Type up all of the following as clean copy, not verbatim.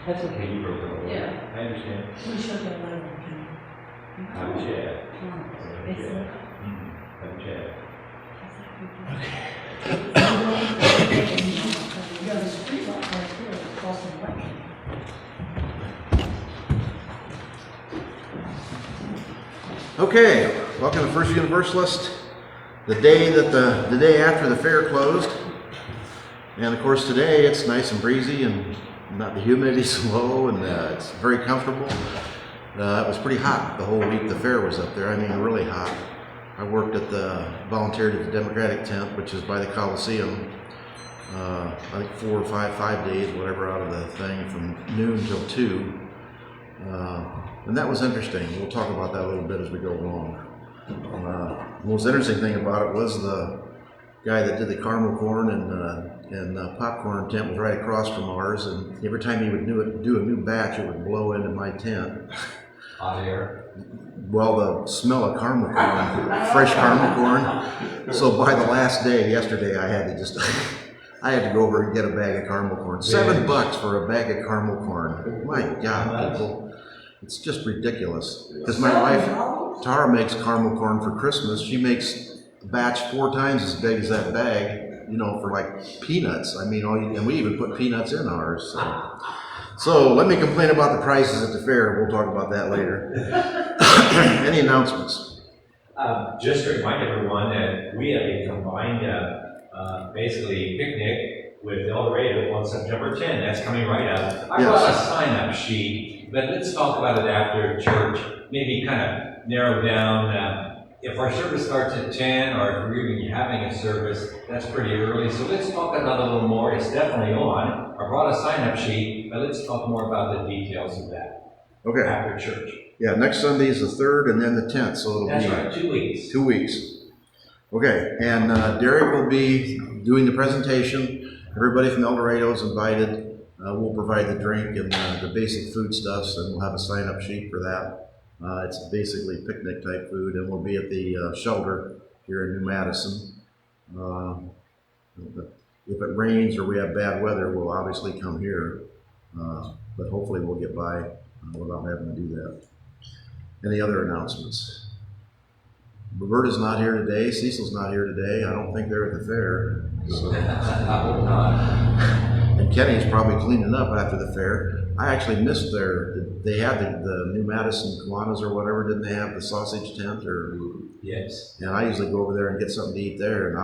That's okay, you broke it. Yeah. I understand. We should get a letter. Have a chat. It's a- Have a chat. You got a street light right here across the way. Okay, welcome to First Universalist. The day after the fair closed, and of course today it's nice and breezy and not the humidity's low, and it's very comfortable. It was pretty hot the whole week the fair was up there. I mean, really hot. I volunteered at the Democratic tent, which is by the Coliseum. I think 4 or 5 days, whatever, out of the thing from noon till 2. And that was interesting. We'll talk about that a little bit as we go along. The most interesting thing about it was the guy that did the caramel corn and popcorn tent was right across from ours, and every time he would do a new batch, it would blow into my tent. Hot air. Well, the smell of caramel corn, fresh caramel corn. So by the last day, yesterday, I had to go over and get a bag of caramel corn. $7 for a bag of caramel corn. My God, people. It's just ridiculous. Because my wife, Tara, makes caramel corn for Christmas. She makes a batch 4 times as big as that bag, you know, for like peanuts. I mean, and we even put peanuts in ours. So let me complain about the prices at the fair. We'll talk about that later. Any announcements? Just to remind everyone that we have a combined, basically picnic with El Dorado on September 10. That's coming right up. I brought a sign-up sheet, but let's talk about it after church. Maybe kind of narrow down if our service starts at 10, or if we're even having a service, that's pretty early. So let's talk about it a little more. It's definitely on. I brought a sign-up sheet, but let's talk more about the details of that. Okay. After church. Yeah, next Sunday is the 3rd and then the 10th, so it'll That's be right, 2 weeks. 2 weeks. Okay, and Derek will be doing the presentation. Everybody from El Dorado is invited. We'll provide the drink and the basic foodstuffs, and we'll have a sign-up sheet for that. It's basically picnic type food, and we'll be at the shelter here in New Madison. If it rains or we have bad weather, we'll obviously come here, but hopefully we'll get by without having to do that. Any other announcements? Roberta's not here today. Cecil's not here today. I don't think they're at the fair. So. And Kenny's probably cleaning up after the fair. I actually missed they had the New Madison Kiwanis or whatever, didn't they have the sausage tent? Yes. And I usually go over there and get something to eat there, and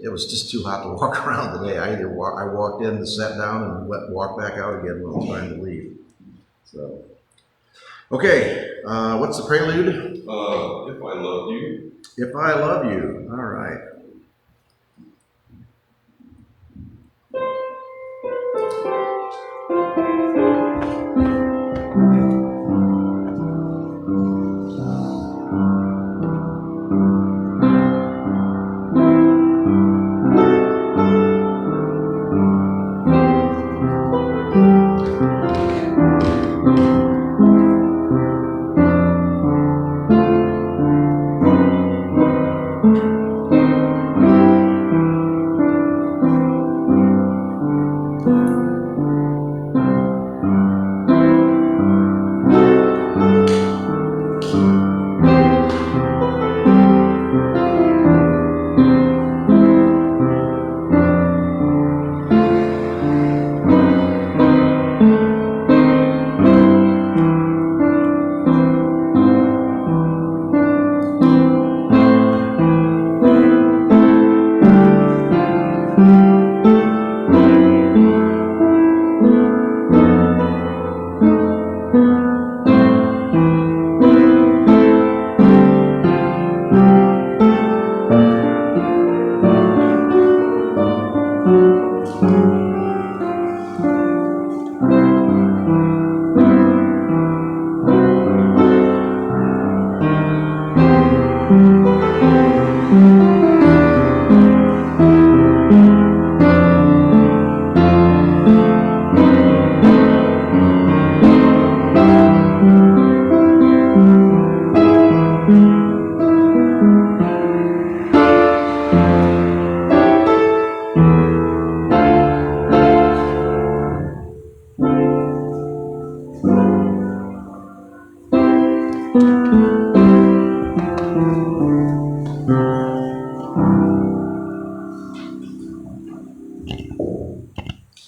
it was just too hot to walk around today. I walked in, sat down, and walked back out again when it was time to leave. So, okay, what's the prelude? If I Love You. If I Love You. All right.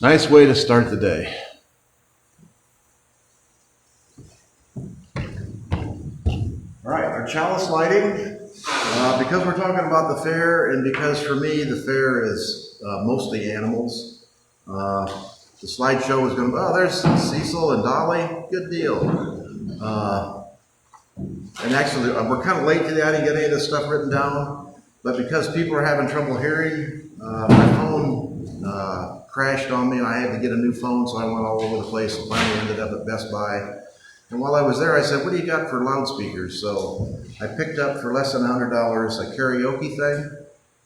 Nice way to start the day. All right, our chalice lighting. Because we're talking about the fair, and because for me the fair is mostly animals, the slideshow is going to, oh, there's Cecil and Dolly, good deal. And actually, we're kind of late today, I didn't get any of this stuff written down, but because people are having trouble hearing, my phone crashed on me and I had to get a new phone, so I went all over the place and finally ended up at Best Buy. And while I was there, I said, what do you got for loudspeakers? So I picked up for less than $100 a karaoke thing.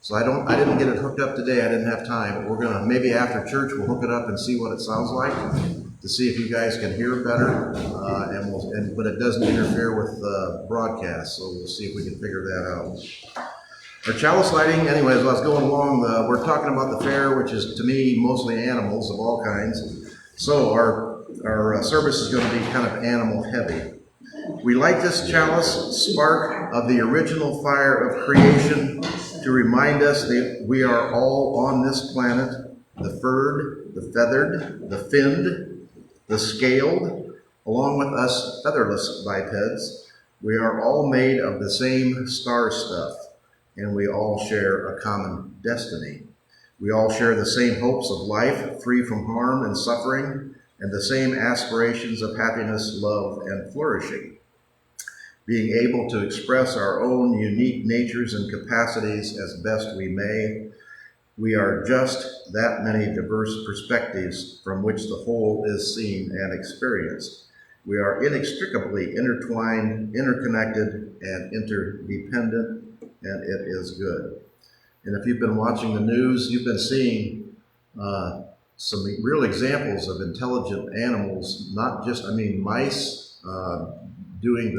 So I didn't get it hooked up today. I didn't have time. But we're gonna, maybe after church, we'll hook it up and see what it sounds like to see if you guys can hear better. But it doesn't interfere with the broadcast. So we'll see if we can figure that out. Our chalice lighting, anyways, as I was going along, we're talking about the fair, which is to me mostly animals of all kinds. So our service is going to be kind of animal heavy. We light this chalice spark of the original fire of creation to remind us that we are all on this planet, the furred, the feathered, the finned, the scaled, along with us featherless bipeds. We are all made of the same star stuff, and we all share a common destiny. We all share the same hopes of life free from harm and suffering, and the same aspirations of happiness, love, and flourishing. Being able to express our own unique natures and capacities as best we may, we are just that many diverse perspectives from which the whole is seen and experienced. We are inextricably intertwined, interconnected, and interdependent, and it is good. And if you've been watching the news, you've been seeing some real examples of intelligent animals, not just, mice doing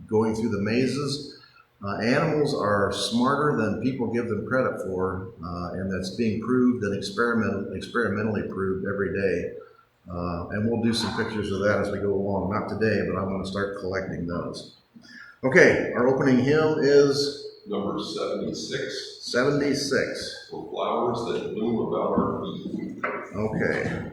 going through the mazes. Animals are smarter than people give them credit for, and that's being proved and experimentally proved every day. And we'll do some pictures of that as we go along. Not today, but I'm going to start collecting those. Okay, our opening hymn is Number 76. 76. For flowers that bloom about our feet. Okay.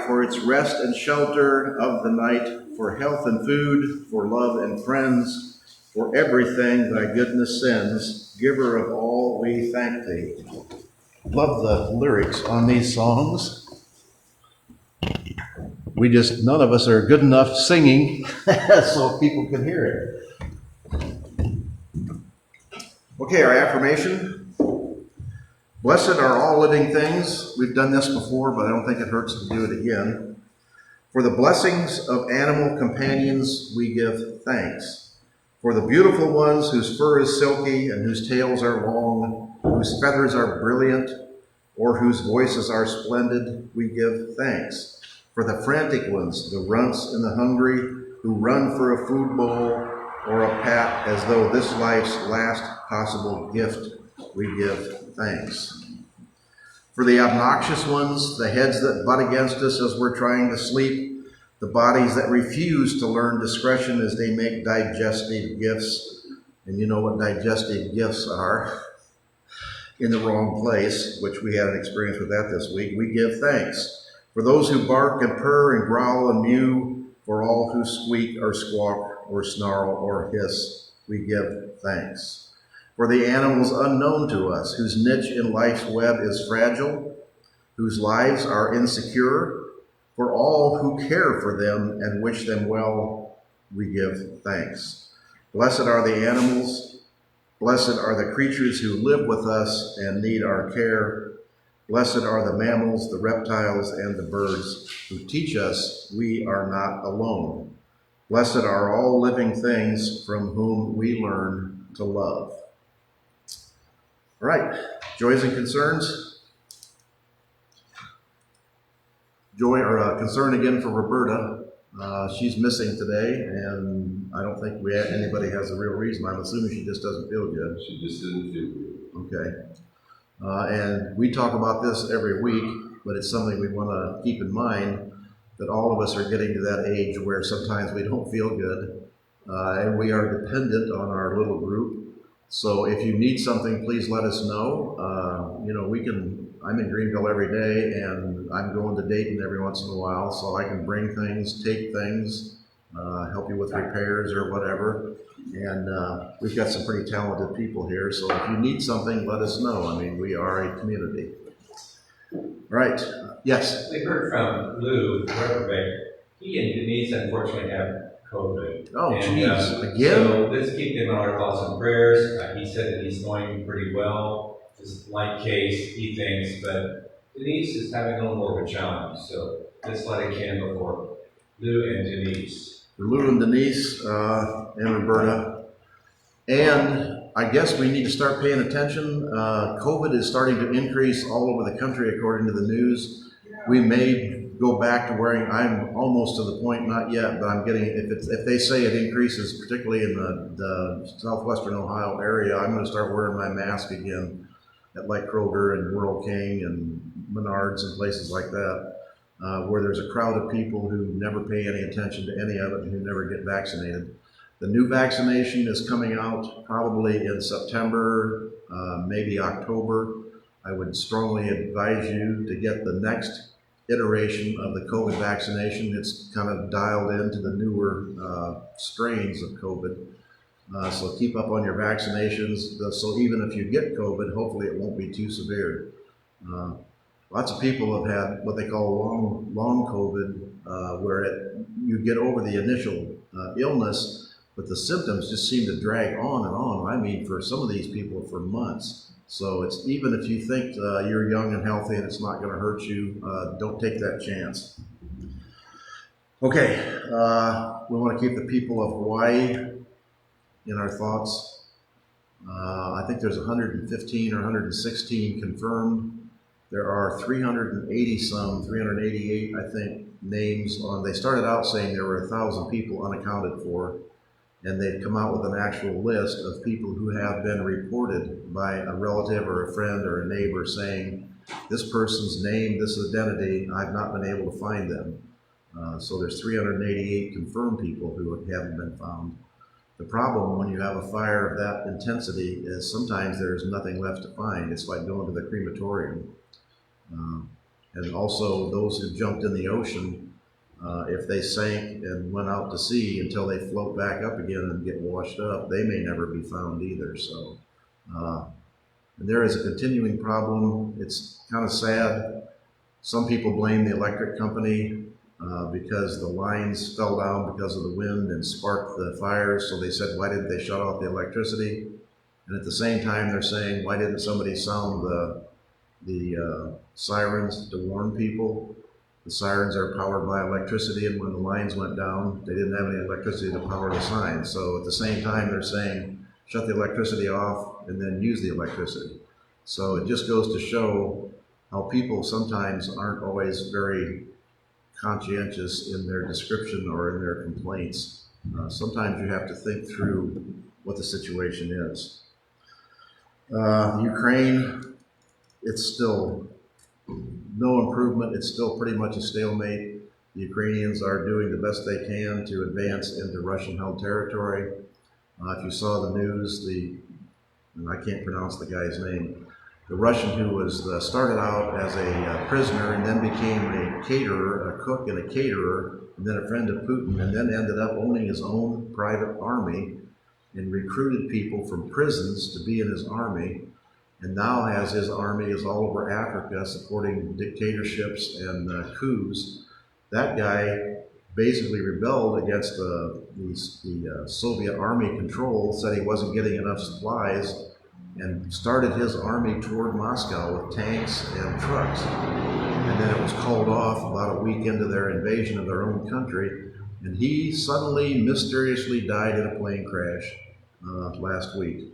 For its rest and shelter of the night, for health and food, for love and friends, for everything thy goodness sends, giver of all, we thank thee. Love the lyrics on these songs. None of us are good enough singing so people can hear it. Okay, our affirmation. Blessed are all living things. We've done this before, but I don't think it hurts to do it again. For the blessings of animal companions, we give thanks. For the beautiful ones whose fur is silky and whose tails are long, whose feathers are brilliant, or whose voices are splendid, we give thanks. For the frantic ones, the runts and the hungry, who run for a food bowl or a pat as though this life's last possible gift, we give thanks. For the obnoxious ones, the heads that butt against us as we're trying to sleep, the bodies that refuse to learn discretion as they make digestive gifts, and you know what digestive gifts are, in the wrong place, which we had an experience with that this week, we give thanks. For those who bark and purr and growl and mew, for all who squeak or squawk or snarl or hiss, we give thanks. For the animals unknown to us, whose niche in life's web is fragile, whose lives are insecure, for all who care for them and wish them well, we give thanks. Blessed are the animals, blessed are the creatures who live with us and need our care. Blessed are the mammals, the reptiles, and the birds who teach us we are not alone. Blessed are all living things from whom we learn to love. All right, joys and concerns. Joy or concern again for Roberta. She's missing today, and I don't think anybody has a real reason. I'm assuming she just doesn't feel good. She just didn't feel good. Okay. And we talk about this every week, but it's something we want to keep in mind, that all of us are getting to that age where sometimes we don't feel good, and we are dependent on our little group. So if you need something, please let us know. I'm in Greenville every day, and I'm going to Dayton every once in a while, so I can bring things, take things, help you with repairs or whatever. And we've got some pretty talented people here, so if you need something, let us know. I mean, we are a community. All right, yes? We heard from Lou Rubberbeck. He and Denise unfortunately have COVID. Oh, and, geez, again? So let's keep them in our thoughts and prayers. He said that he's doing pretty well. Just light case, he thinks, but Denise is having a little more of a challenge. So let's let it candle for Lou and Denise. For Lou and Denise and Roberta. And I guess we need to start paying attention. COVID is starting to increase all over the country according to the news. We may go back to wearing, I'm almost to the point, not yet, but I'm getting, if they say it increases, particularly in the southwestern Ohio area, I'm going to start wearing my mask again at like Kroger and Rural King and Menards and places like that, where there's a crowd of people who never pay any attention to any of it and who never get vaccinated. The new vaccination is coming out probably in September, maybe October. I would strongly advise you to get the next iteration of the COVID vaccination. It's kind of dialed into the newer strains of COVID. So keep up on your vaccinations. So even if you get COVID, hopefully it won't be too severe. Lots of people have had what they call long COVID, where you get over the initial illness, but the symptoms just seem to drag on and on. I mean, for some of these people, for months. So it's even if you think you're young and healthy and it's not going to hurt you, don't take that chance. Okay, we want to keep the people of Hawaii in our thoughts. I think there's 115 or 116 confirmed. There are 388, I think, names on. They started out saying there were 1,000 people unaccounted for, and they've come out with an actual list of people who have been reported by a relative or a friend or a neighbor saying, this person's name, this identity, I've not been able to find them. So there's 388 confirmed people who haven't been found. The problem when you have a fire of that intensity is sometimes there's nothing left to find. It's like going to the crematorium. And also those who jumped in the ocean, if they sank and went out to sea until they float back up again and get washed up, they may never be found either. So and there is a continuing problem. It's kind of sad. Some people blame the electric company because the lines fell down because of the wind and sparked the fires. So they said, why didn't they shut off the electricity? And at the same time, they're saying, why didn't somebody sound the sirens to warn people? The sirens are powered by electricity, and when the lines went down, they didn't have any electricity to power the signs. So at the same time, they're saying, shut the electricity off and then use the electricity. So it just goes to show how people sometimes aren't always very conscientious in their description or in their complaints. Sometimes you have to think through what the situation is. Ukraine, it's still no improvement. It's still pretty much a stalemate. The Ukrainians are doing the best they can to advance into Russian-held territory. If you saw the news, and I can't pronounce the guy's name, the Russian who was started out as a prisoner and then became a caterer, a cook and a caterer, and then a friend of Putin, and then ended up owning his own private army and recruited people from prisons to be in his army, and now has his army is all over Africa supporting dictatorships and coups. That guy basically rebelled against the Soviet army control, said he wasn't getting enough supplies, and started his army toward Moscow with tanks and trucks. And then it was called off about a week into their invasion of their own country, and he suddenly, mysteriously died in a plane crash last week.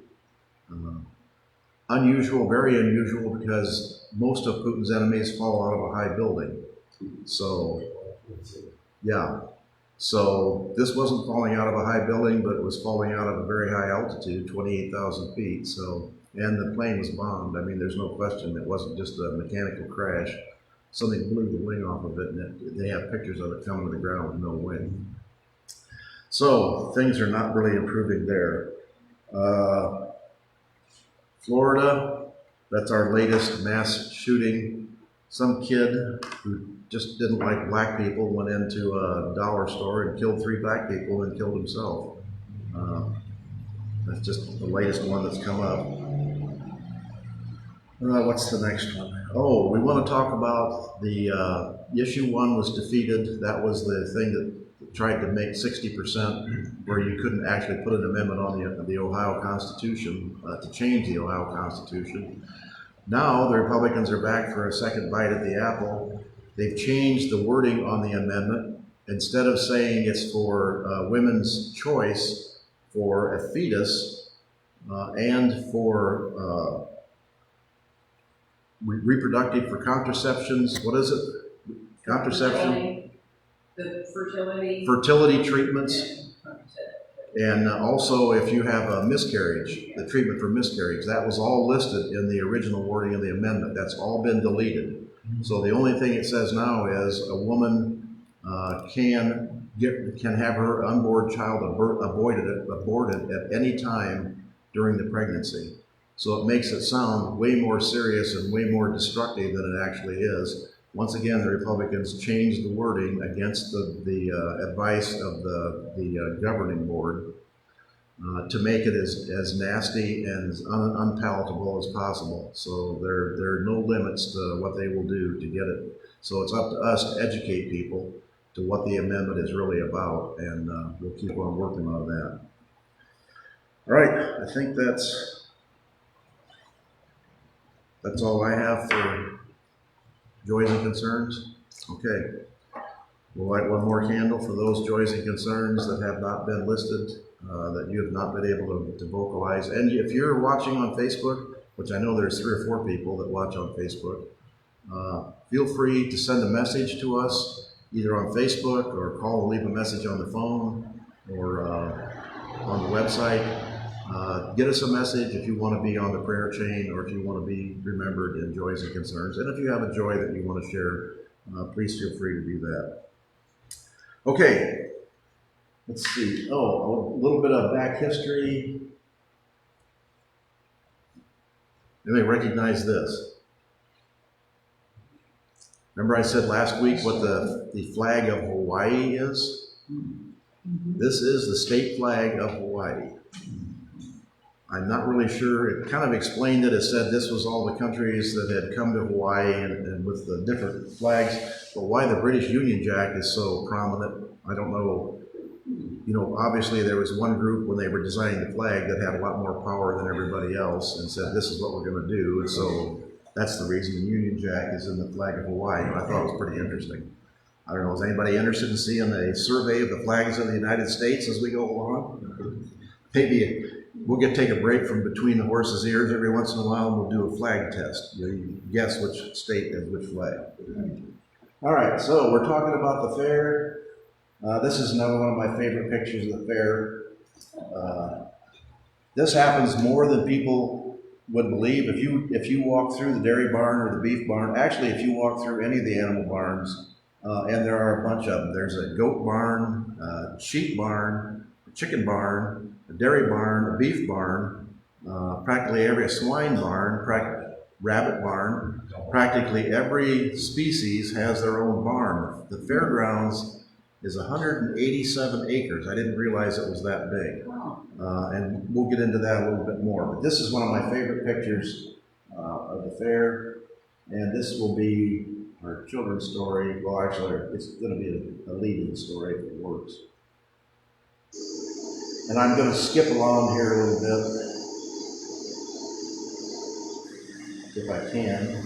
Unusual, very unusual, because most of Putin's enemies fall out of a high building. So, yeah. So this wasn't falling out of a high building, but it was falling out of a very high altitude, 28,000 feet. So, and the plane was bombed. I mean, there's no question it wasn't just a mechanical crash. Something blew the wing off of it, and they have pictures of it coming to the ground with no wing. So things are not really improving there. Florida, that's our latest mass shooting. Some kid who just didn't like black people went into a dollar store and killed 3 black people and killed himself. That's just the latest one that's come up. What's the next one? Oh, we want to talk about the issue 1 was defeated. That was the thing that tried to make 60% where you couldn't actually put an amendment on the Ohio Constitution to change the Ohio Constitution. Now the Republicans are back for a second bite at the apple. They've changed the wording on the amendment. Instead of saying it's for women's choice for a fetus and for reproductive for contraceptions, what is it? Contraception? The fertility. Fertility treatments. And also if you have a miscarriage, the treatment for miscarriage, that was all listed in the original wording of the amendment. That's all been deleted. So the only thing it says now is a woman can have her unborn child aborted at any time during the pregnancy. So it makes it sound way more serious and way more destructive than it actually is. Once again, the Republicans changed the wording against the advice of the governing board to make it as nasty and as unpalatable as possible. So there are no limits to what they will do to get it. So it's up to us to educate people to what the amendment is really about, and we'll keep on working on that. All right, I think that's all I have for joys and concerns. Okay, we'll light one more candle for those joys and concerns that have not been listed, that you have not been able to vocalize. And if you're watching on Facebook, which I know there's 3 or 4 people that watch on Facebook, feel free to send a message to us, either on Facebook or call and leave a message on the phone or on the website. Get us a message if you want to be on the prayer chain or if you want to be remembered in joys and concerns. And if you have a joy that you want to share, please feel free to do that. Okay, let's see. Oh, a little bit of back history. Anybody recognize this? Remember I said last week what the flag of Hawaii is? This is the state flag of Hawaii. I'm not really sure. It kind of explained it. It said this was all the countries that had come to Hawaii and with the different flags. But why the British Union Jack is so prominent, I don't know. You know, obviously there was one group when they were designing the flag that had a lot more power than everybody else and said, this is what we're going to do. And so that's the reason the Union Jack is in the flag of Hawaii. I thought it was pretty interesting. I don't know, is anybody interested in seeing a survey of the flags of the United States as we go along? Maybe we'll take a break from between the horse's ears every once in a while, and we'll do a flag test. You guess which state has which flag. All right, so we're talking about the fair. This is another one of my favorite pictures of the fair. This happens more than people would believe. If you walk through the dairy barn or the beef barn, actually if you walk through any of the animal barns, and there are a bunch of them. There's a goat barn, a sheep barn, a chicken barn, a dairy barn, a beef barn, practically every swine barn, rabbit barn. Practically every species has their own barn. The fairgrounds is 187 acres. I didn't realize it was that big. And we'll get into that a little bit more. But this is one of my favorite pictures of the fair. And this will be our children's story. Well, actually, it's going to be a leading story if it works. And I'm going to skip along here a little bit, if I can.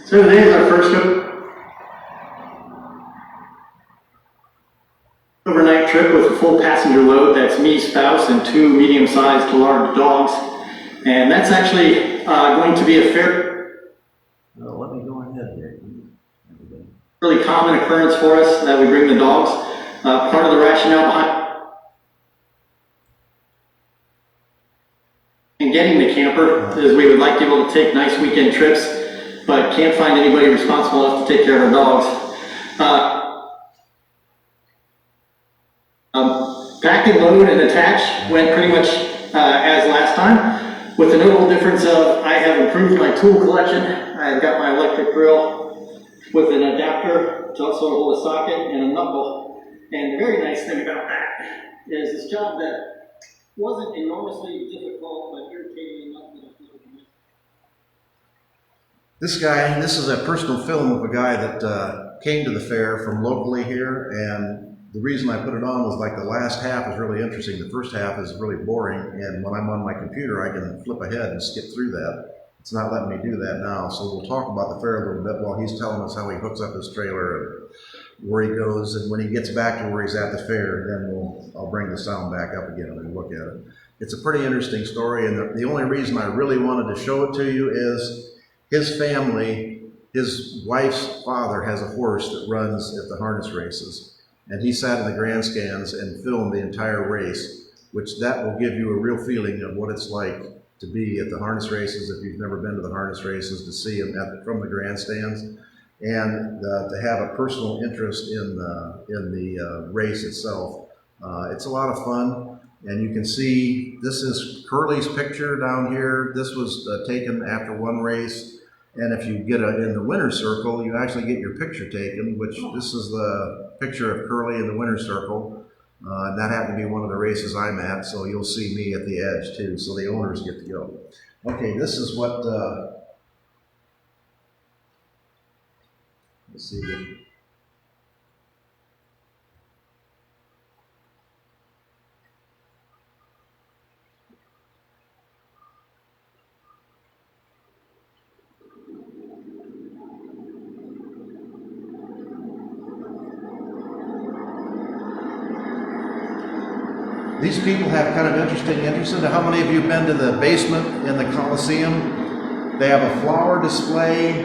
So today is our first overnight trip with a full passenger load. That's me, spouse, and 2 medium-sized to large dogs. And that's actually going to be a Let me go ahead here. really common occurrence for us that we bring the dogs. Part of the rationale behind and getting the camper is we would like to be able to take nice weekend trips, but can't find anybody responsible enough to take care of our dogs. Pack and load and attach went pretty much as last time, with the notable difference of I have improved my tool collection. I've got my electric drill with an adapter to also hold a socket and a knuckle. And the very nice thing about that is this job that wasn't enormously difficult but irritating enough that I feel like I missed. This is a personal film of a guy that came to the fair from locally here, and the reason I put it on was like the last half is really interesting. The first half is really boring, and when I'm on my computer, I can flip ahead and skip through that. It's not letting me do that now, so we'll talk about the fair a little bit while he's telling us how he hooks up his trailer and where he goes, and when he gets back to where he's at the fair, then I'll bring the sound back up again and look at it. It's a pretty interesting story, and the only reason I really wanted to show it to you is his family, his wife's father has a horse that runs at the harness races. And he sat in the grandstands and filmed the entire race, which that will give you a real feeling of what it's like to be at the harness races if you've never been to the harness races, to see them from the grandstands, and to have a personal interest in the race itself. It's a lot of fun, and you can see this is Curly's picture down here. This was taken after one race. And if you get in the winner's circle, you actually get your picture taken, which this is the picture of Curly in the winner's circle. And that happened to be one of the races I'm at, so you'll see me at the edge too, so the owners get to go. Okay, this is what, let's see. These people have kind of interesting interests. How many of you have been to the basement in the Coliseum? They have a flower display,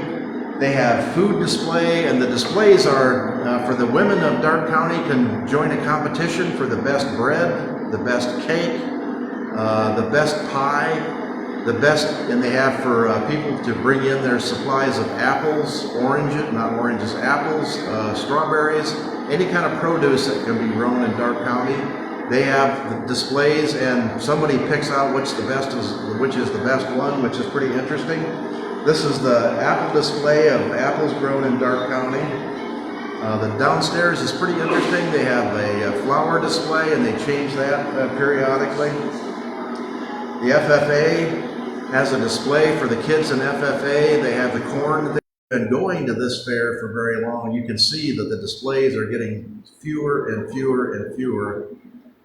they have food display, and the displays are for the women of Darke County can join a competition for the best bread, the best cake, the best pie, the best, and they have for people to bring in their supplies of apples, apples, strawberries, any kind of produce that can be grown in Darke County. They have the displays, and somebody picks out which is the best one, which is pretty interesting. This is the apple display of apples grown in Darke County. The downstairs is pretty interesting. They have a flower display, and they change that periodically. The FFA has a display for the kids in FFA. They have the corn. They've been going to this fair for very long. You can see that the displays are getting fewer and fewer and fewer,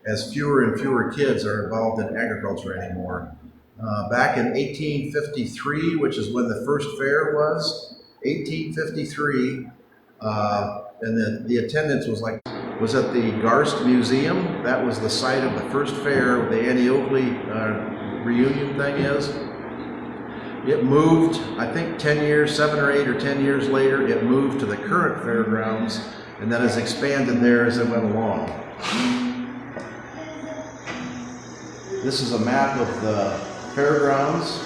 as fewer and fewer kids are involved in agriculture anymore. Back in 1853, which is when the first fair was, 1853, and the attendance was like was at the Garst Museum. That was the site of the first fair, the Annie Oakley reunion thing is. It moved, I think 10 years, 7 or 8 or 10 years later, it moved to the current fairgrounds and then has expanded there as it went along. This is a map of the fairgrounds.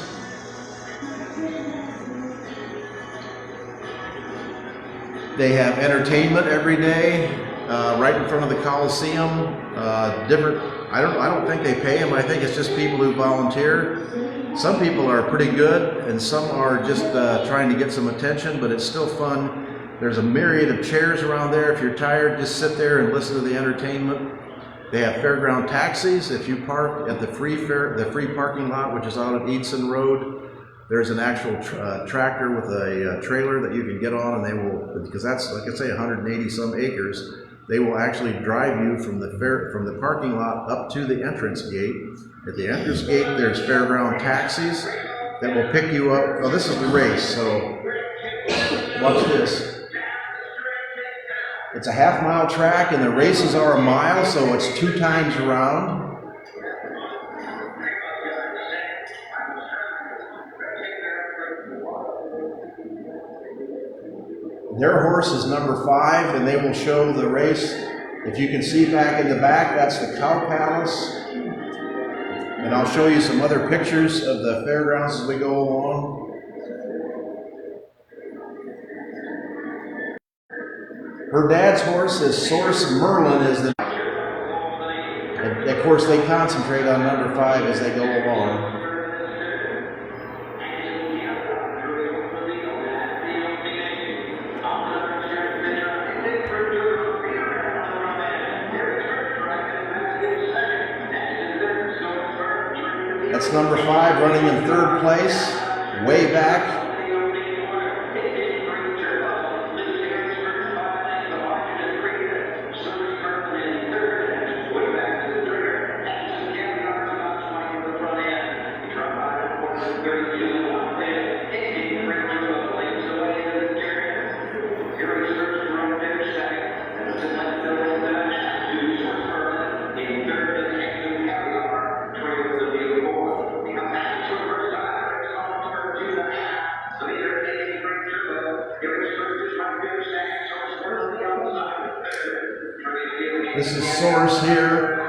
They have entertainment every day, right in front of the Coliseum. I don't think they pay them. I think it's just people who volunteer. Some people are pretty good, and some are just trying to get some attention, but it's still fun. There's a myriad of chairs around there. If you're tired, just sit there and listen to the entertainment. They have fairground taxis. If you park at the free parking lot, which is out at Eadson Road, there's an actual tractor with a trailer that you can get on, and they will, because that's, like I say, 180 some acres. They will actually drive you from the parking lot up to the entrance gate. At the entrance gate, there's fairground taxis that will pick you up. Oh, this is the race, so watch this. It's a half-mile track, and the races are a mile, so it's 2 times around. Their horse is number 5, and they will show the race. If you can see back in the back, that's the Cow Palace. And I'll show you some other pictures of the fairgrounds as we go along. Her dad's horse is Source Merlin, and of course they concentrate on number 5 as they go along. That's number 5 running in 3rd place, way back. This is Source here.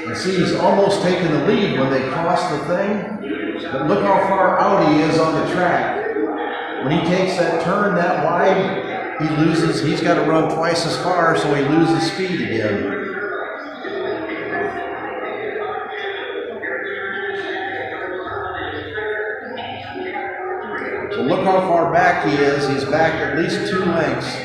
You see he's almost taking the lead when they cross the thing. But look how far out he is on the track. When he takes that turn that wide, he's got to run twice as far, so he loses speed again. So look how far back he is. He's back at least 2 lengths.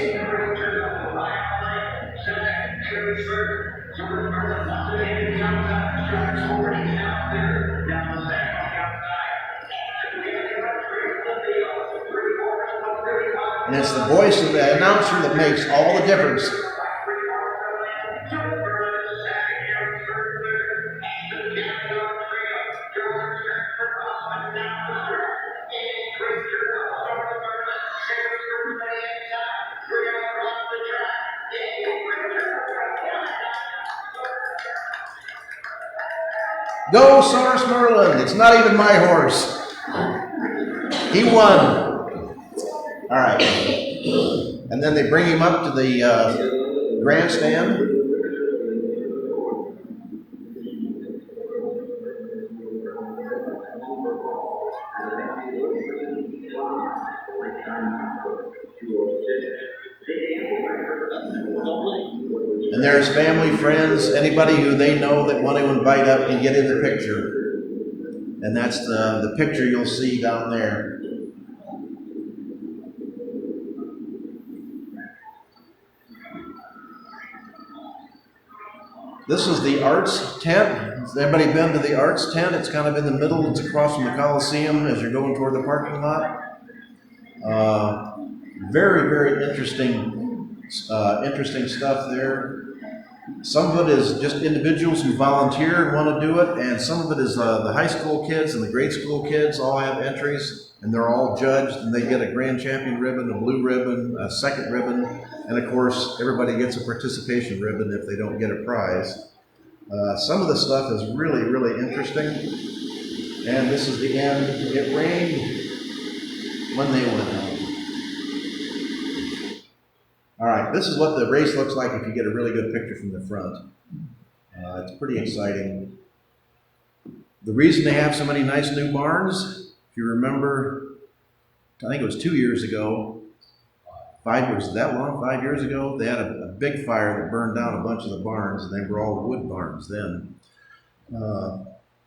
And it's the voice of the announcer that makes all the difference. Go, Source Merlin. It's not even my horse. He won. All right. And then they bring him up to the grandstand. And there's family, friends, anybody who they know that want to invite up and get in the picture. And that's the picture you'll see down there. This is the arts tent. Has anybody been to the arts tent? It's kind of in the middle. It's across from the Coliseum as you're going toward the parking lot. Very, very interesting stuff there. Some of it is just individuals who volunteer and want to do it, and some of it is the high school kids and the grade school kids all have entries, and they're all judged, and they get a grand champion ribbon, a blue ribbon, a second ribbon, And of course, everybody gets a participation ribbon if they don't get a prize. Some of the stuff is really, really interesting. And this is the end. It rained when they went home. All right, this is what the race looks like if you get a really good picture from the front. It's pretty exciting. The reason they have so many nice new barns, if you remember, I think it was 2 years ago, 5 years, that long, 5 years ago, they had a big fire that burned down a bunch of the barns, and they were all wood barns then.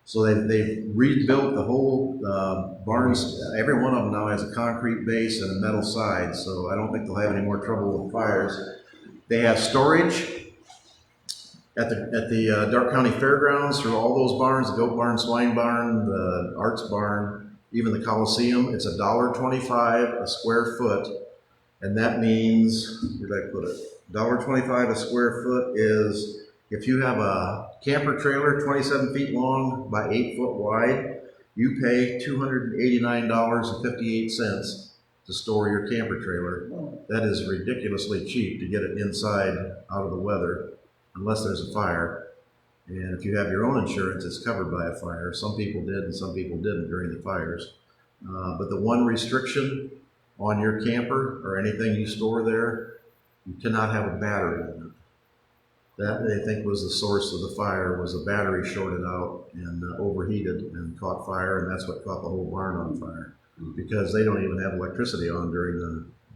So they rebuilt the whole barns. Every one of them now has a concrete base and a metal side, so I don't think they'll have any more trouble with fires. They have storage at the Dark County Fairgrounds for all those barns, the goat barn, swine barn, the arts barn, even the Coliseum. It's $1.25 a square foot, and that means, where did I put it? $1.25 a square foot is, if you have a camper trailer 27 feet long by 8 foot wide, you pay $289.58 to store your camper trailer. That is ridiculously cheap to get it inside out of the weather, unless there's a fire. And if you have your own insurance, it's covered by a fire. Some people did and some people didn't during the fires. But the one restriction on your camper or anything you store there, you cannot have a battery in it. That, they think, was the source of the fire, was a battery shorted out and overheated and caught fire, and that's what caught the whole barn on fire. Because they don't even have electricity on during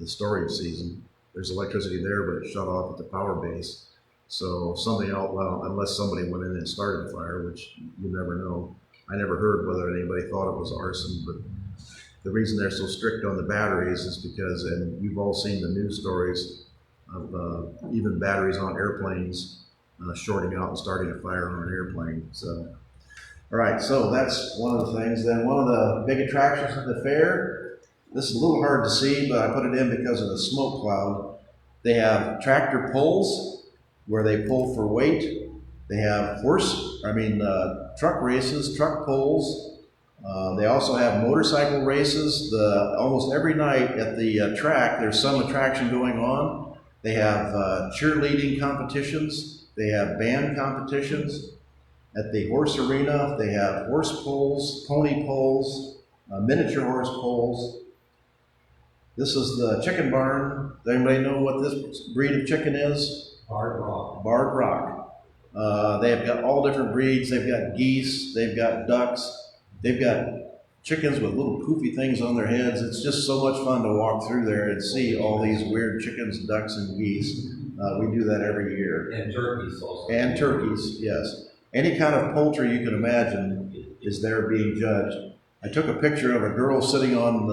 the storage season. There's electricity there, but it's shut off at the power base. So something else, well, unless somebody went in and started the fire, which you never know. I never heard whether anybody thought it was arson, but the reason they're so strict on the batteries is because, and you've all seen the news stories of even batteries on airplanes shorting out and starting a fire on an airplane. So, all right, so that's one of the things. Then one of the big attractions at the fair, this is a little hard to see, but I put it in because of the smoke cloud. They have tractor pulls where they pull for weight. They have truck races, truck pulls. They also have motorcycle races. Almost every night at the track, there's some attraction going on. They have cheerleading competitions. They have band competitions. At the horse arena, they have horse pulls, pony pulls, miniature horse pulls. This is the chicken barn. Does anybody know what this breed of chicken is? Hard rock. Barred rock. They've got all different breeds. They've got geese. They've got ducks. They've got chickens with little poofy things on their heads. It's just so much fun to walk through there and see all these weird chickens, ducks, and geese. We do that every year. And turkeys also. And turkeys, yes. Any kind of poultry you can imagine is there being judged. I took a picture of a girl sitting on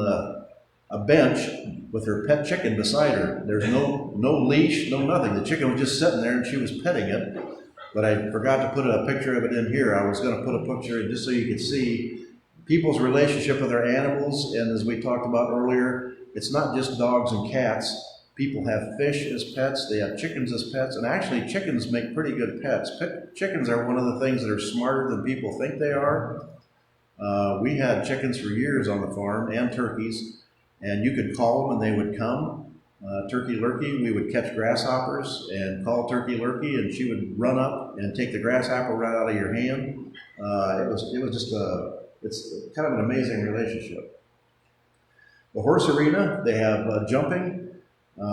a bench with her pet chicken beside her. There's no leash, no nothing. The chicken was just sitting there and she was petting it. But I forgot to put a picture of it in here. I was going to put a picture in just so you could see people's relationship with their animals. And as we talked about earlier, it's not just dogs and cats. People have fish as pets. They have chickens as pets. And actually, chickens make pretty good pets. Chickens are one of the things that are smarter than people think they are. We had chickens for years on the farm and turkeys. And you could call them and they would come. Turkey Lurkey, we would catch grasshoppers and call Turkey Lurkey, and she would run up and take the grasshopper right out of your hand. It's kind of an amazing relationship. The horse arena, they have jumping.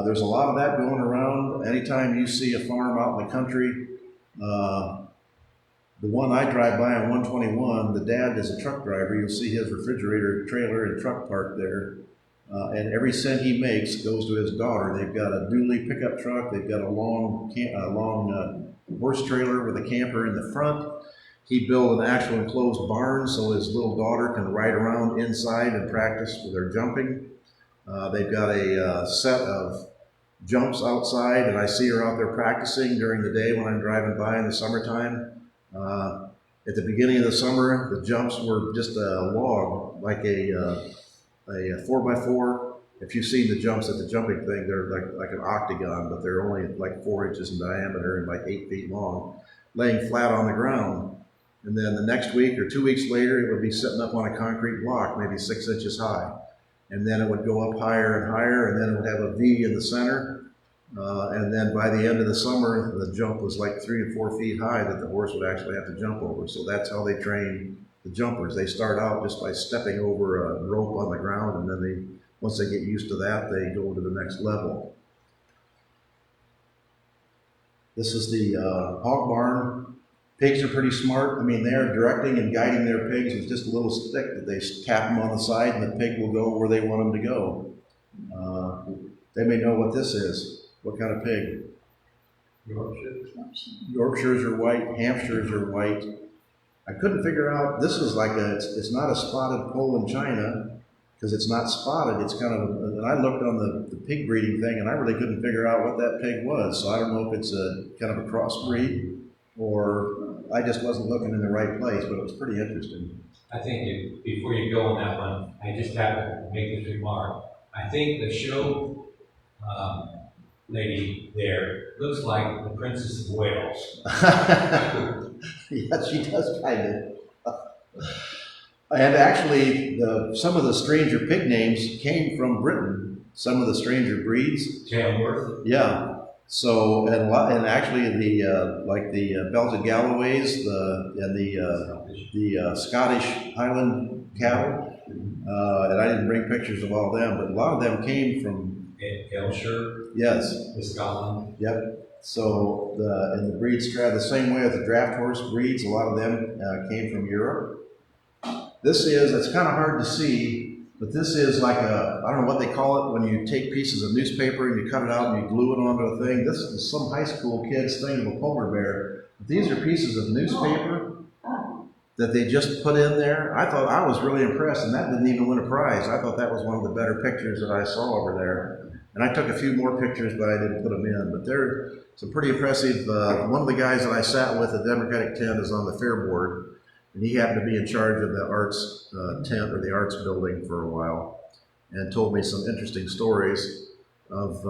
There's a lot of that going around. Anytime you see a farm out in the country, the one I drive by on 121, the dad is a truck driver. You'll see his refrigerator, trailer, and truck parked there. And every cent he makes goes to his daughter. They've got a dually pickup truck. They've got a long horse trailer with a camper in the front. He built an actual enclosed barn so his little daughter can ride around inside and practice with their jumping. They've got a set of jumps outside, and I see her out there practicing during the day when I'm driving by in the summertime. At the beginning of the summer, the jumps were just a log, like a 4x4. If you've seen the jumps at the jumping thing, they're like an octagon, but they're only like 4 inches in diameter and like 8 feet long, laying flat on the ground. And then the next week or 2 weeks later, it would be sitting up on a concrete block, maybe 6 inches high. And then it would go up higher and higher, and then it would have a V in the center. And then by the end of the summer, the jump was like 3 or 4 feet high that the horse would actually have to jump over. So that's how they train the jumpers. They start out just by stepping over a rope on the ground, and then once they get used to that, they go to the next level. This is the hog barn. Pigs are pretty smart. I mean, they're directing and guiding their pigs with just a little stick that they tap them on the side, and the pig will go where they want them to go. They may know what this is. What kind of pig? Yorkshires are white, Hampshires are white. I couldn't figure out, this is like it's not a spotted Poland China, because it's not spotted, it's kind of, and I looked on the pig breeding thing and I really couldn't figure out what that pig was. So I don't know if it's a kind of a crossbreed or I just wasn't looking in the right place, but it was pretty interesting. I think before you go on that one, I just have to make this remark. I think the show lady there looks like the Princess of Wales. Yeah, she does kind of. And actually, some of the stranger pig names came from Britain. Some of the stranger breeds. Tamworth. Yeah. So and actually the Belted Galloways, the Scottish Highland cattle, and I didn't bring pictures of all them, but a lot of them came from Ayrshire. Yes. Scotland. Yep. So the breeds the same way with the draft horse breeds. A lot of them came from Europe. It's kind of hard to see, but this is like I don't know what they call it when you take pieces of newspaper and you cut it out and you glue it onto a thing. This is some high school kid's thing of a polar bear. But these are pieces of newspaper that they just put in there. I thought I was really impressed, and that didn't even win a prize. I thought that was one of the better pictures that I saw over there. And I took a few more pictures, but I didn't put them in. But they're some pretty impressive. One of the guys that I sat with at the Democratic tent is on the fair board. And he happened to be in charge of the arts tent or the arts building for a while and told me some interesting stories of,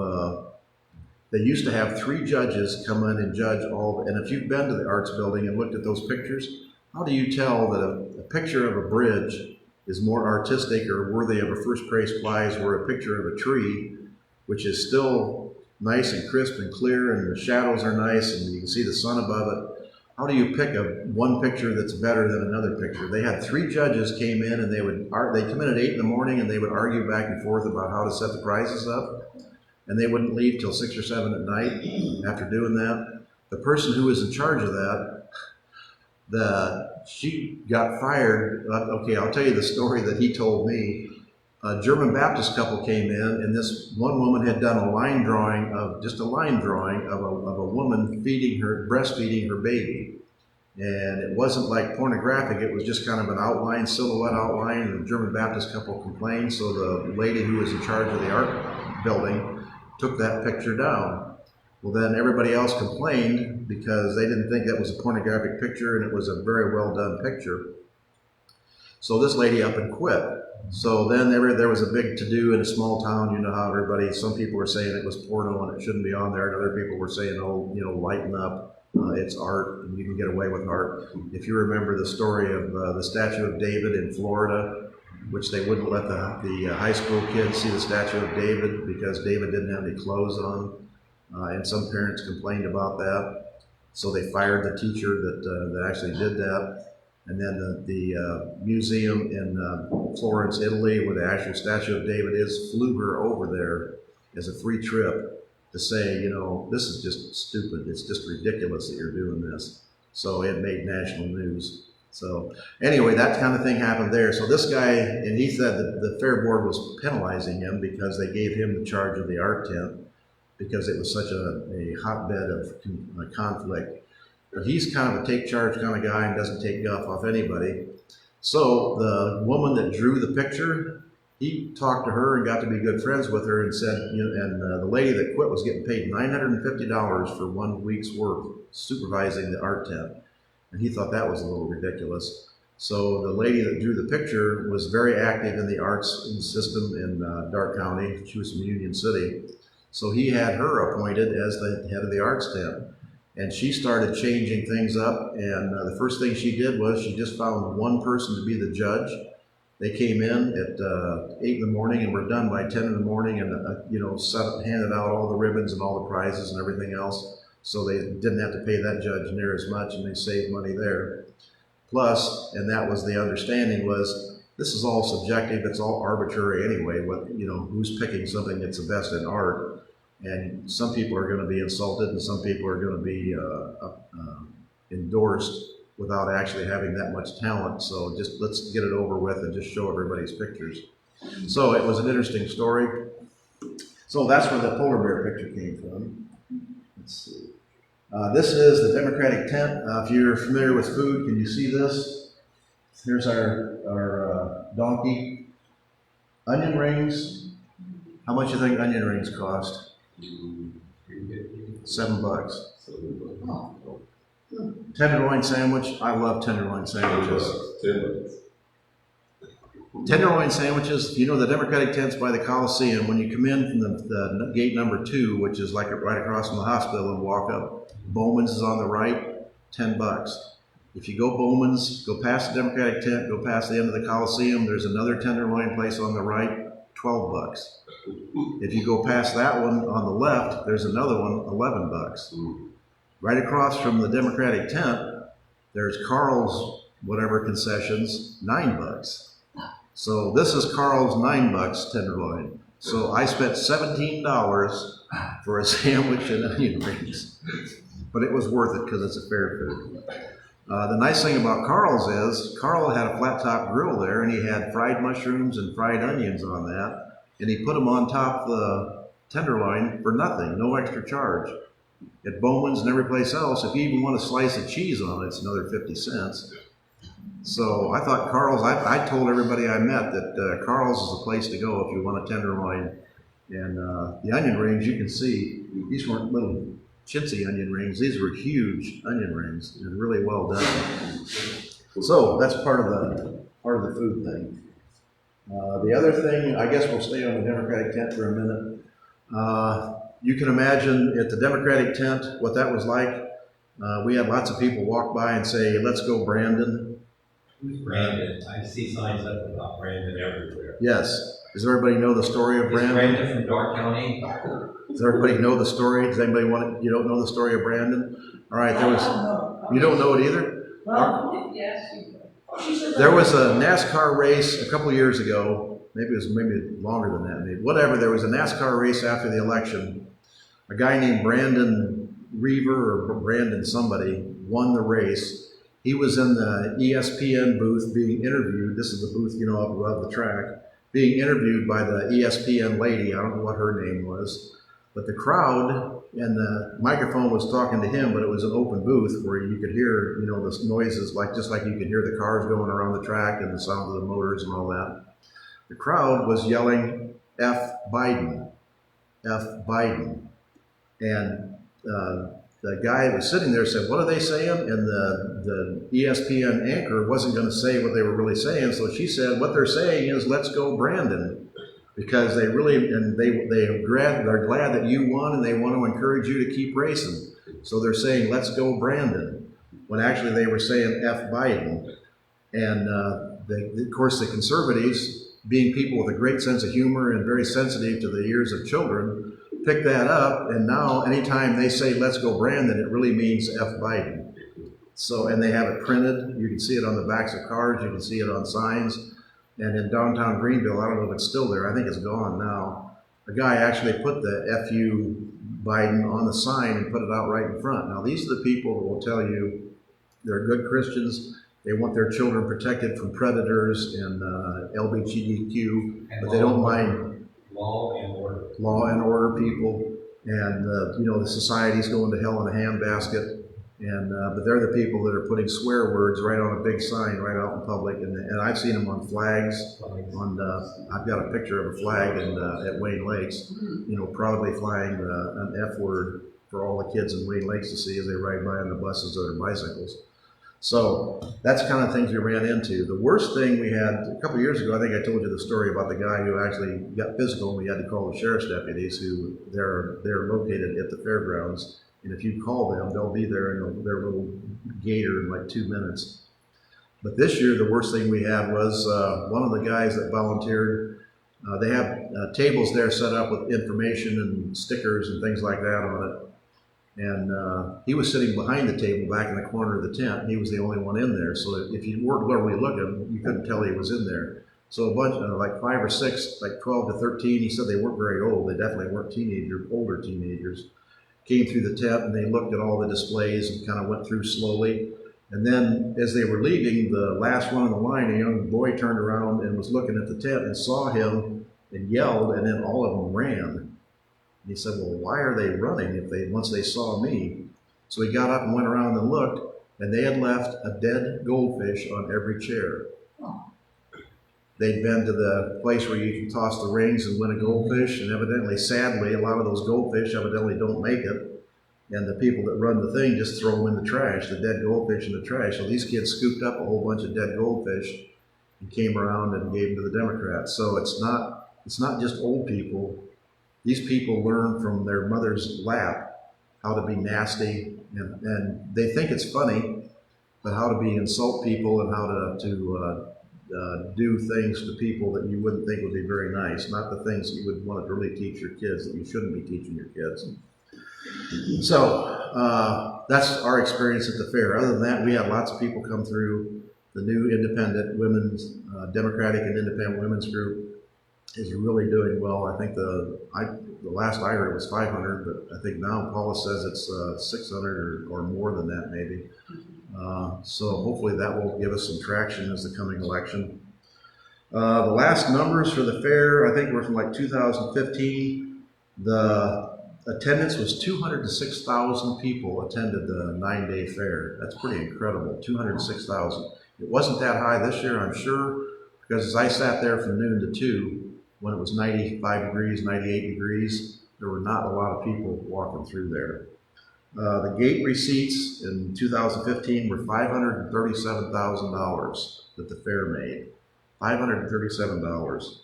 they used to have 3 judges come in and judge and if you've been to the arts building and looked at those pictures, how do you tell that a picture of a bridge is more artistic or worthy of a first place prize or a picture of a tree, which is still nice and crisp and clear and the shadows are nice and you can see the sun above it? How do you pick one picture that's better than another picture? They had 3 judges came in and they'd come in at 8 in the morning and they would argue back and forth about how to set the prizes up. And they wouldn't leave till 6 or 7 at night after doing that. The person who was in charge of that, she got fired. Okay, I'll tell you the story that he told me. A German Baptist couple came in, and this one woman had done a line drawing of a woman breastfeeding her baby. And it wasn't like pornographic, it was just kind of an silhouette outline, and the German Baptist couple complained, so the lady who was in charge of the art building took that picture down. Well, then everybody else complained because they didn't think that was a pornographic picture, and it was a very well done picture. So this lady up and quit. So then there was a big to-do in a small town. You know how some people were saying it was porno and it shouldn't be on there, and other people were saying, lighten up, it's art, and you can get away with art. If you remember the story of the Statue of David in Florida, which they wouldn't let the high school kids see the Statue of David because David didn't have any clothes on, and some parents complained about that. So they fired the teacher that actually did that. And then the museum in Florence, Italy, where the actual Statue of David is, flew her over there as a free trip to say, this is just stupid. It's just ridiculous that you're doing this. So it made national news. So anyway, that kind of thing happened there. So this guy, and he said that the fair board was penalizing him because they gave him the charge of the art tent because it was such a hotbed of conflict. But he's kind of a take charge kind of guy and doesn't take guff off anybody. So the woman that drew the picture, he talked to her and got to be good friends with her and said, the lady that quit was getting paid $950 for 1 week's work supervising the art tent. And he thought that was a little ridiculous. So the lady that drew the picture was very active in the arts system in Darke County. She was from Union City. So he had her appointed as the head of the arts tent. And she started changing things up, and the first thing she did was she just found one person to be the judge, They came in at 8 in the morning and were done by 10 in the morning, and handed out all the ribbons and all the prizes and everything else. So they didn't have to pay that judge near as much, and they saved money there. Plus, and that was the understanding, was this is all subjective, it's all arbitrary anyway, who's picking something that's the best in art. And some people are going to be insulted, and some people are going to be endorsed without actually having that much talent. So just let's get it over with and just show everybody's pictures. So it was an interesting story. So that's where the polar bear picture came from. Let's see. This is the Democratic tent. If you're familiar with food, can you see this? Here's our donkey. Onion rings. How much do you think onion rings cost? $7. Tenderloin sandwich. I love tenderloin sandwiches. Tenderloin sandwiches. The Democratic tents by the Coliseum. When you come in from the gate number 2, which is like right across from the hospital, and walk up, Bowman's is on the right. $10. If you go Bowman's, go past the Democratic tent, go past the end of the Coliseum. There's another tenderloin place on the right. $12. If you go past that one on the left, there's another one, $11. Right across from the Democratic tent, there's Carl's whatever concessions, $9. So this is Carl's $9 tenderloin. So I spent $17 for a sandwich and onion rings, but it was worth it because it's a fair food. The nice thing about Carl's is Carl had a flat top grill there, and he had fried mushrooms and fried onions on that, and he put them on top of the tenderloin for nothing, no extra charge. At Bowman's and every place else, if you even want a slice of cheese on it, it's another 50 cents. So I thought Carl's, I told everybody I met that Carl's is the place to go if you want a tenderloin. And the onion rings, you can see, these weren't little chintzy onion rings. These were huge onion rings and really well done. So that's part of the food thing. The other thing, I guess we'll stay on the Democratic tent for a minute. You can imagine at the Democratic tent what that was like. We had lots of people walk by and say, "Let's go Brandon." Who's Brandon? I see signs up about Brandon everywhere. Yes. Does everybody know the story of Is Brandon? Brandon from Dark County? Does everybody know the story? Does anybody you don't know the story of Brandon? All right, you don't know it either? Well, Yes, There was a NASCAR race a couple years ago. Maybe it was longer than that. Maybe whatever. There was a NASCAR race after the election. A guy named Brandon Reaver or Brandon somebody won the race. He was in the ESPN booth being interviewed. This is the booth, up above the track, being interviewed by the ESPN lady. I don't know what her name was, but the crowd and the microphone was talking to him, but it was an open booth where you could hear, the noises, just like you could hear the cars going around the track and the sound of the motors and all that. The crowd was yelling, "F Biden, F Biden." And the guy that was sitting there said, "What are they saying?" And the ESPN anchor wasn't going to say what they were really saying, so she said, "What they're saying is, let's go Brandon," because they're glad that you won, and they want to encourage you to keep racing. So they're saying, "Let's go Brandon," when actually they were saying F Biden. And of course, the conservatives, being people with a great sense of humor and very sensitive to the ears of children, pick that up, and now anytime they say "Let's go Brandon," it really means F Biden. So, and they have it printed. You can see it on the backs of cars. You can see it on signs. And in downtown Greenville, I don't know if it's still there. I think it's gone now. A guy actually put the "FU Biden" on the sign and put it out right in front. Now, these are the people that will tell you they're good Christians. They want their children protected from predators and LGBTQ, but they don't mind Law and order people, and the society's going to hell in a handbasket, and but they're the people that are putting swear words right on a big sign right out in public, and I've seen them on flags. I've got a picture of a flag at Wayne Lakes, proudly flying an F word for all the kids in Wayne Lakes to see as they ride by on the buses or their bicycles. So that's the kind of things we ran into. The worst thing we had a couple of years ago, I think I told you the story about the guy who actually got physical, and we had to call the sheriff's deputies who they're located at the fairgrounds. And if you call them, they'll be there in their little gator in like 2 minutes. But this year, the worst thing we had was one of the guys that volunteered. They have tables there set up with information and stickers and things like that on it. And he was sitting behind the table back in the corner of the tent, and he was the only one in there. So if you weren't literally looking, you couldn't tell he was in there. So a bunch of like 5 or 6, like 12 to 13, he said they weren't very old. They definitely weren't teenagers, older teenagers. Came through the tent and they looked at all the displays and kind of went through slowly. And then as they were leaving, the last one in the line, a young boy turned around and was looking at the tent and saw him and yelled, and then all of them ran. And he said, well, why are they running once they saw me? So he got up and went around and looked, and they had left a dead goldfish on every chair. They'd been to the place where you can toss the rings and win a goldfish, and evidently, sadly, a lot of those goldfish evidently don't make it. And the people that run the thing just throw them in the trash, the dead goldfish in the trash. So these kids scooped up a whole bunch of dead goldfish and came around and gave them to the Democrats. So it's not just old people. These people learn from their mother's lap how to be nasty, and they think it's funny, but how to insult people and how to do things to people that you wouldn't think would be very nice, not the things you would want to really teach your kids that you shouldn't be teaching your kids. So that's our experience at the fair. Other than that, we had lots of people come through. The new independent women's, Democratic and independent women's group is really doing well. I think the last I heard was 500, but I think now Paula says it's 600 or more than that maybe. So hopefully that will give us some traction as the coming election. The last numbers for the fair, I think were from like 2015. The attendance was 206,000 people attended the 9-day fair. That's pretty incredible, 206,000. It wasn't that high this year, I'm sure, because as I sat there from noon to 2, when it was 95 degrees, 98 degrees, there were not a lot of people walking through there. The gate receipts in 2015 were $537,000 that the fair made. $537.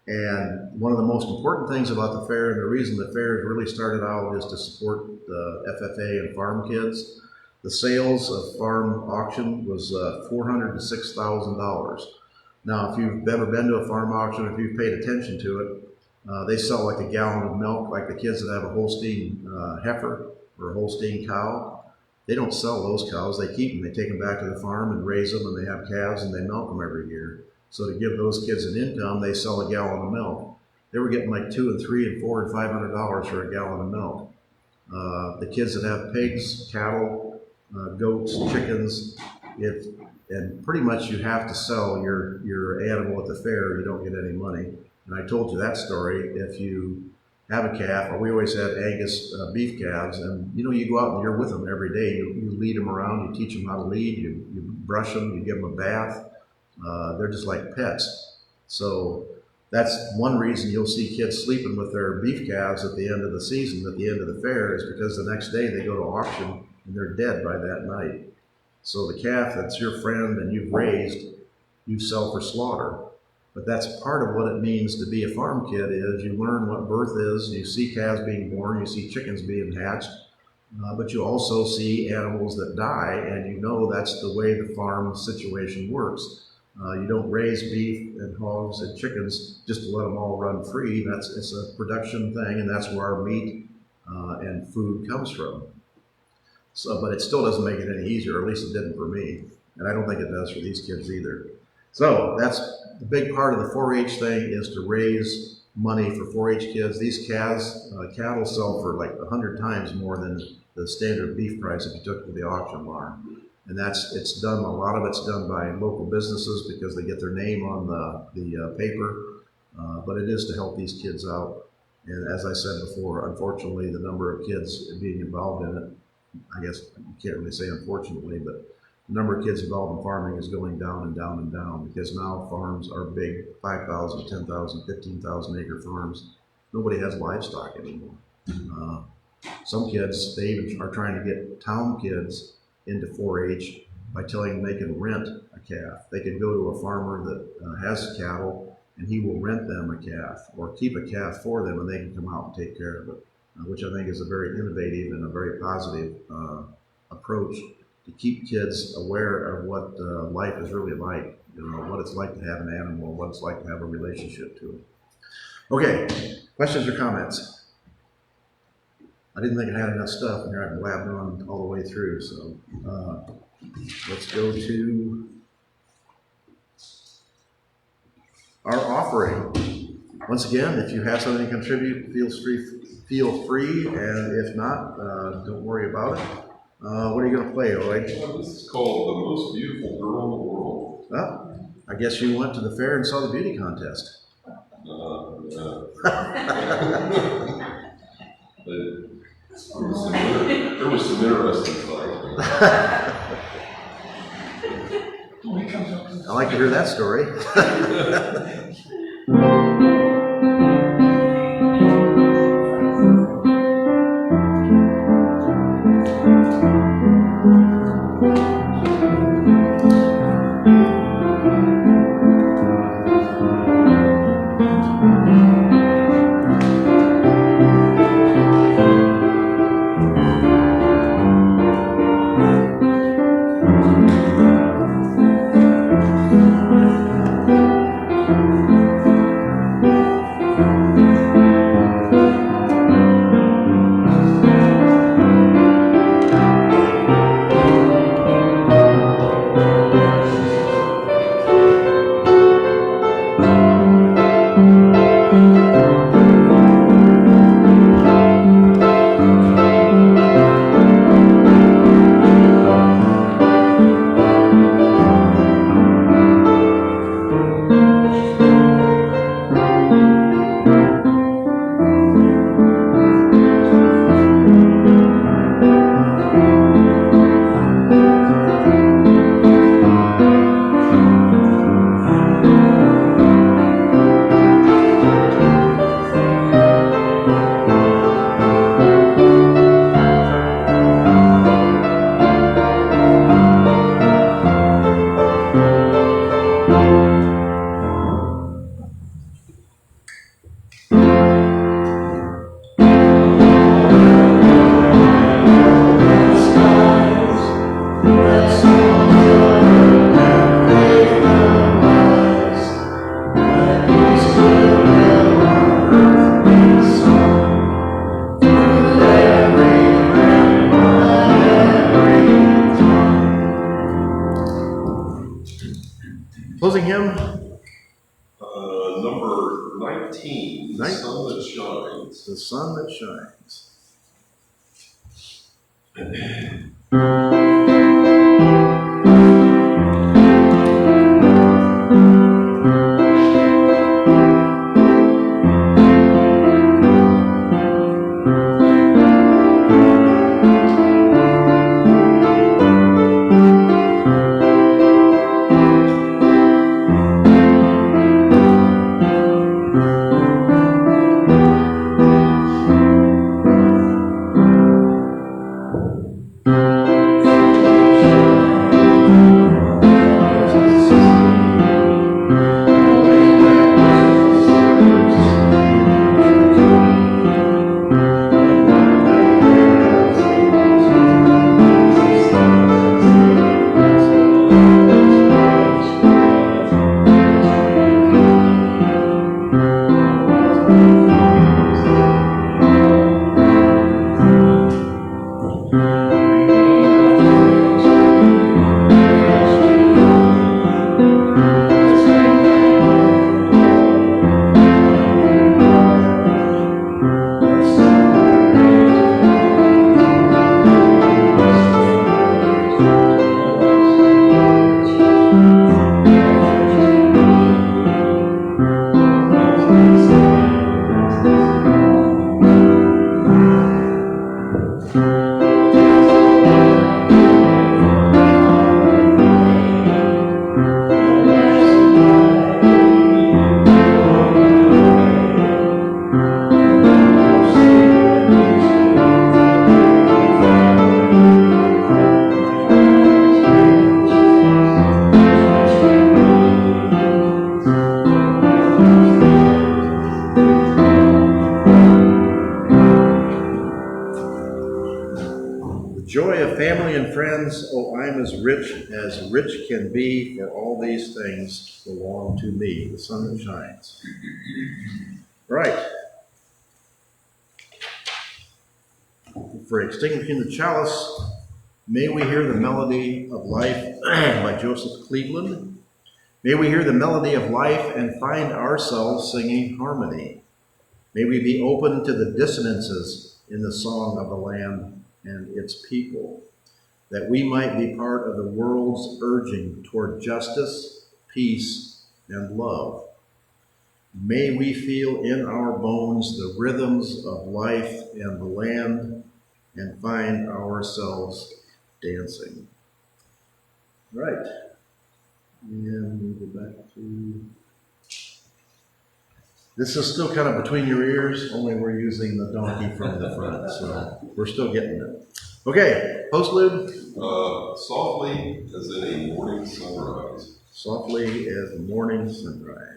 And one of the most important things about the fair, and the reason the fair really started out, is to support the FFA and farm kids. The sales of farm auction was $406,000. Now, if you've ever been to a farm auction, if you've paid attention to it, they sell like a gallon of milk, like the kids that have a Holstein heifer or a Holstein cow. They don't sell those cows, they keep them. They take them back to the farm and raise them, and they have calves and they milk them every year. So to give those kids an income, they sell a gallon of milk. They were getting like $2 and $3 and $4 and $500 for a gallon of milk. The kids that have pigs, cattle, goats, chickens, and pretty much you have to sell your animal at the fair or you don't get any money. And I told you that story. If you have a calf, or we always had Angus beef calves, and you go out and you're with them every day. You lead them around, you teach them how to lead, you brush them, you give them a bath. They're just like pets. So that's one reason you'll see kids sleeping with their beef calves at the end of the season, at the end of the fair, is because the next day they go to auction and they're dead by that night. So the calf that's your friend and you've raised, you sell for slaughter. But that's part of what it means to be a farm kid, is you learn what birth is, you see calves being born, you see chickens being hatched, but you also see animals that die, and you know that's the way the farm situation works. You don't raise beef and hogs and chickens just to let them all run free. It's a production thing, and that's where our meat and food comes from. So, but it still doesn't make it any easier, or at least it didn't for me, and I don't think it does for these kids either. So that's the big part of the 4-H thing, is to raise money for 4-H kids. These cattle sell for like 100 times more than the standard beef price if you took it to the auction barn. And a lot of it's done by local businesses because they get their name on the paper, but it is to help these kids out. And as I said before, unfortunately, the number of kids being involved in it, I guess you can't really say unfortunately, but the number of kids involved in farming is going down and down and down, because now farms are big, 5,000, 10,000, 15,000 acre farms. Nobody has livestock anymore. Some kids, they even are trying to get town kids into 4-H by telling them they can rent a calf. They can go to a farmer that has cattle, and he will rent them a calf or keep a calf for them, and they can come out and take care of it, which I think is a very innovative and a very positive approach to keep kids aware of what life is really like, what it's like to have an animal, what it's like to have a relationship to it. Okay, questions or comments? I didn't think I had enough stuff, and here I've blabbed on all the way through, so let's go to our offering. Once again, if you have something to contribute, feel free, and if not, don't worry about it. What are you going to play, Lloyd? This is called The Most Beautiful Girl in the World. Well, I guess you went to the fair and saw the beauty contest. There was some interesting things. When it comes up to I like to hear that story. Closing hymn? Number 19, The Sun That Shines. The Sun That Shines. joy of family and friends, oh, I'm as rich can be, for all these things belong to me, the sun that shines. Right. For extinguishing the chalice, may we hear the melody of life by Joseph Cleveland. May we hear the melody of life and find ourselves singing harmony. May we be open to the dissonances in the song of the land and its people, that we might be part of the world's urging toward justice, peace, and love. May we feel in our bones the rhythms of life and the land and find ourselves dancing. Right. And we'll go back to... This is still kind of between your ears, only we're using the donkey from the front, so we're still getting it. Okay, postlude. Softly as in a morning sunrise. Softly as the morning sunrise.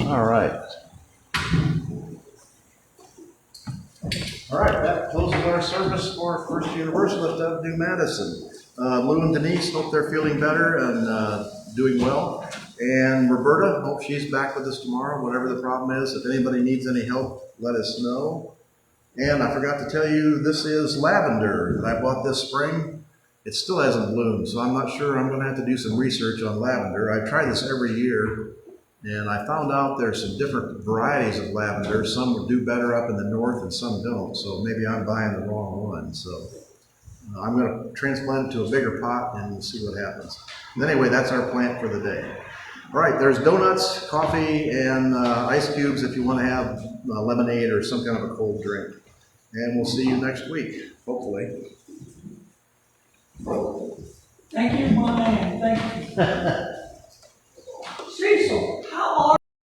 All right. All right, that closes our service for First Universalist of New Madison. Lou and Denise, hope they're feeling better and doing well. And Roberta, hope she's back with us tomorrow, whatever the problem is. If anybody needs any help, let us know. And I forgot to tell you, this is lavender that I bought this spring. It still hasn't bloomed, so I'm not sure. I'm going to have to do some research on lavender. I try this every year, and I found out there's some different varieties of lavender. Some will do better up in the north and some don't, so maybe I'm buying the wrong one. So I'm going to transplant it to a bigger pot and we'll see what happens. But anyway, that's our plant for the day. All right, there's donuts, coffee, and ice cubes if you want to have lemonade or some kind of a cold drink. And we'll see you next week, hopefully. Thank you, my man, thank you. Cecil, how are